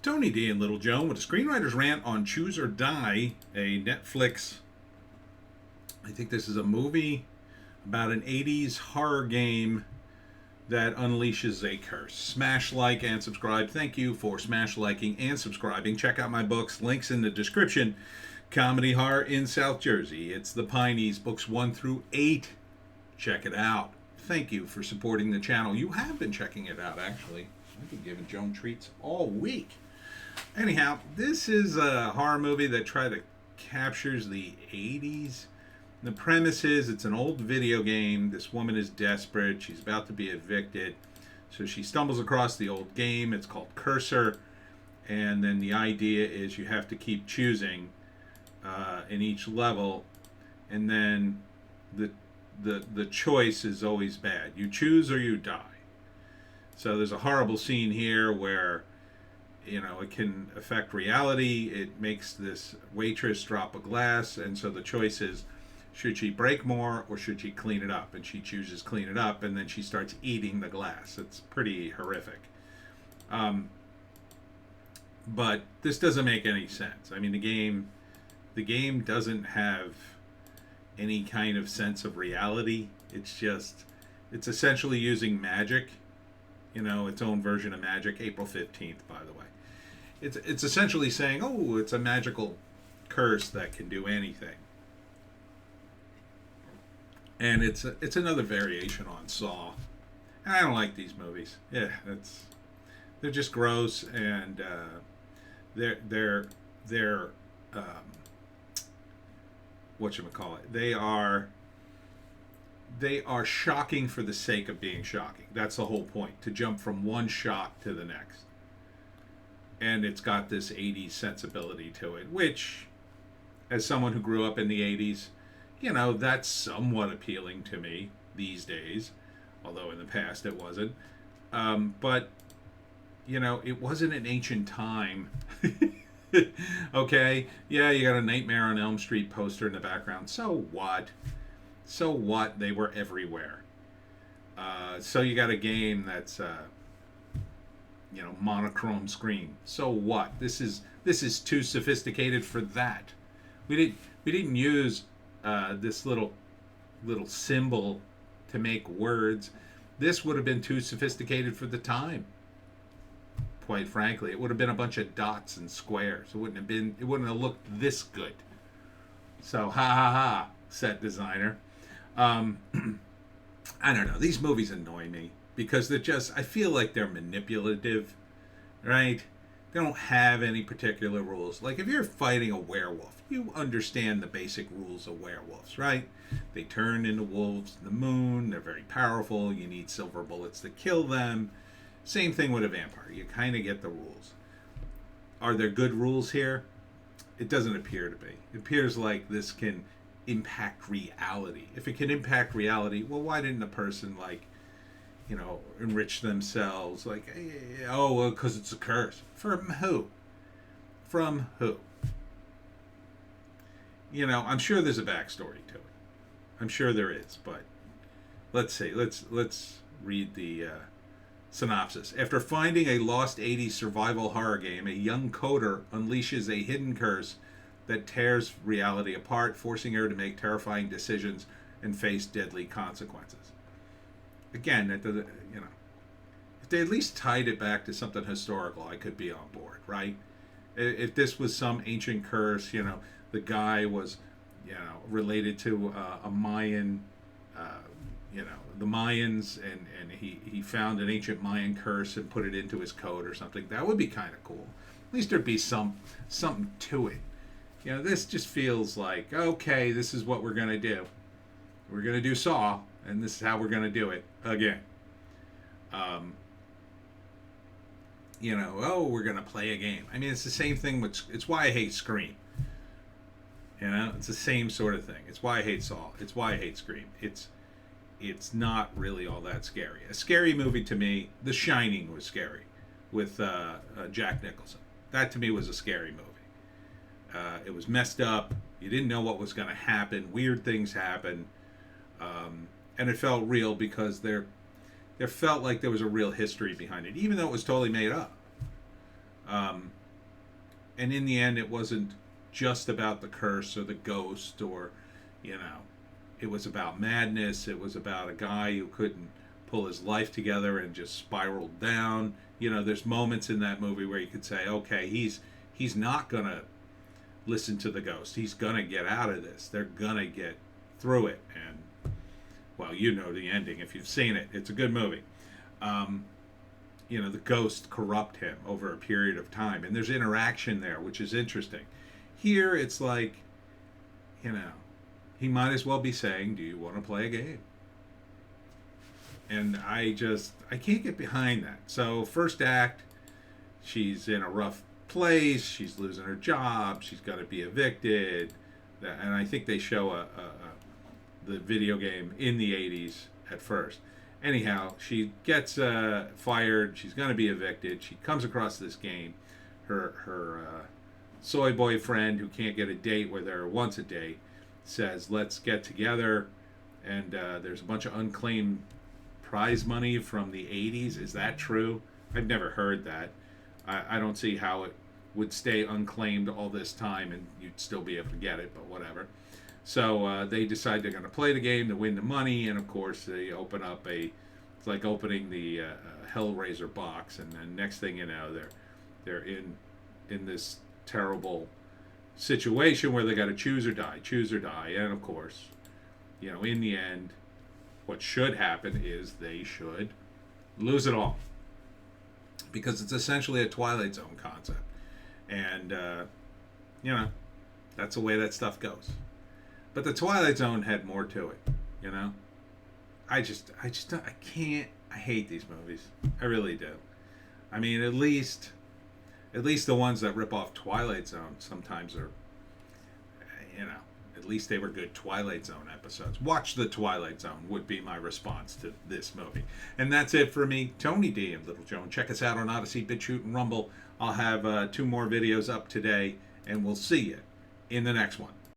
Tony D and Little Joan with a screenwriter's rant on Choose or Die, a Netflix. I think this is a movie about an 80s horror game that unleashes a curse. Smash like and subscribe. Thank you for smash liking and subscribing. Check out my books. Links in the description. Comedy Horror in South Jersey. It's the Pineys, books 1 through 8. Check it out. Thank you for supporting the channel. You have been checking it out, actually. I've been giving Joan treats all week. Anyhow, this is a horror movie that captures the 80s. The premise is it's an old video game. This woman is desperate. She's about to be evicted. So she stumbles across the old game. It's called Cursor. And then the idea is you have to keep choosing in each level. And then the choice is always bad. You choose or you die. So there's a horrible scene here where, you know, it can affect reality. It makes this waitress drop a glass. And so the choice is, should she break more or should she clean it up? And she chooses clean it up, and then she starts eating the glass. It's pretty horrific. But this doesn't make any sense. I mean, the game doesn't have any kind of sense of reality. It's essentially using magic, you know, its own version of magic. April 15th, by the way. It's essentially saying, oh, it's a magical curse that can do anything. And it's another variation on Saw. And I don't like these movies. Yeah, they're just gross, and they're whatchamacallit. They are shocking for the sake of being shocking. That's the whole point, to jump from one shock to the next. And it's got this 80s sensibility to it, which, as someone who grew up in the 80s, you know, that's somewhat appealing to me these days, although in the past it wasn't. But, you know, it wasn't an ancient time. Okay? Yeah, you got a Nightmare on Elm Street poster in the background. So what? So what? They were everywhere. So you got a game that's, you know, monochrome screen. So what? This is too sophisticated for that. We didn't use this little symbol to make words. This would have been too sophisticated for the time. Quite frankly, it would have been a bunch of dots and squares. It wouldn't have looked this good. So ha ha ha, set designer. I don't know. These movies annoy me because I feel like they're manipulative, right? They don't have any particular rules. Like if you're fighting a werewolf, you understand the basic rules of werewolves, right? They turn into wolves in the moon. They're very powerful. You need silver bullets to kill them. Same thing with a vampire. You kind of get the rules. Are there good rules here? It doesn't appear to be. It appears like this can impact reality. If it can impact reality, well, why didn't a person, like, you know, enrich themselves? Like, oh, well, because it's a curse. From who? From who? You know, I'm sure there's a backstory to it. I'm sure there is, but let's see. Let's read the synopsis. After finding a lost 80s survival horror game, a young coder unleashes a hidden curse that tears reality apart, forcing her to make terrifying decisions and face deadly consequences. Again, that doesn't, you know, if they at least tied it back to something historical, I could be on board, right? If this was some ancient curse, you know, the guy was, you know, related to a Mayan, you know, the Mayans, and he found an ancient Mayan curse and put it into his code or something. That would be kind of cool. At least there'd be something to it. You know, this just feels like, okay, this is what we're going to do. We're going to do Saw, and this is how we're going to do it again. You know, oh, we're going to play a game. I mean, it's the same thing it's why I hate Scream. You know, it's the same sort of thing. It's why I hate Saw. It's why I hate Scream. It's not really all that scary. A scary movie to me, The Shining was scary with Jack Nicholson. That to me was a scary movie. It was messed up. You didn't know what was going to happen. Weird things happened. And it felt real because there felt like there was a real history behind it, even though it was totally made up. And in the end, it wasn't just about the curse or the ghost or, you know, it was about madness. It was about a guy who couldn't pull his life together and just spiraled down. You know, there's moments in that movie where you could say, okay, he's not gonna listen to the ghost. He's gonna get out of this. They're gonna get through it. And well, you know the ending if you've seen it. It's a good movie. You know, the ghost corrupt him over a period of time, and there's interaction there, which is interesting. Here, it's like, you know, he might as well be saying, "Do you want to play a game?" And I can't get behind that. So, first act, she's in a rough place. She's losing her job. She's got to be evicted, and I think they show the video game in the '80s at first. Anyhow, she gets fired. She's going to be evicted. She comes across this game. Her soy boyfriend, who can't get a date with her once a day, says, "Let's get together." And there's a bunch of unclaimed prize money from the '80s. Is that true? I've never heard that. I don't see how it would stay unclaimed all this time and you'd still be able to get it, but whatever. So they decide they're going to play the game to win the money, and of course they open up it's like opening the Hellraiser box, and then next thing you know, they're in this terrible situation where they got to choose or die, and of course, you know, in the end, what should happen is they should lose it all, because it's essentially a Twilight Zone concept, and you know, that's the way that stuff goes. But the Twilight Zone had more to it, you know. I can't. I hate these movies. I really do. I mean, at least the ones that rip off Twilight Zone sometimes are, you know, at least they were good Twilight Zone episodes. Watch the Twilight Zone would be my response to this movie. And that's it for me, Tony D and Little Joan. Check us out on Odysee, Bitchute, and Rumble. I'll have 2 more videos up today, and we'll see you in the next one.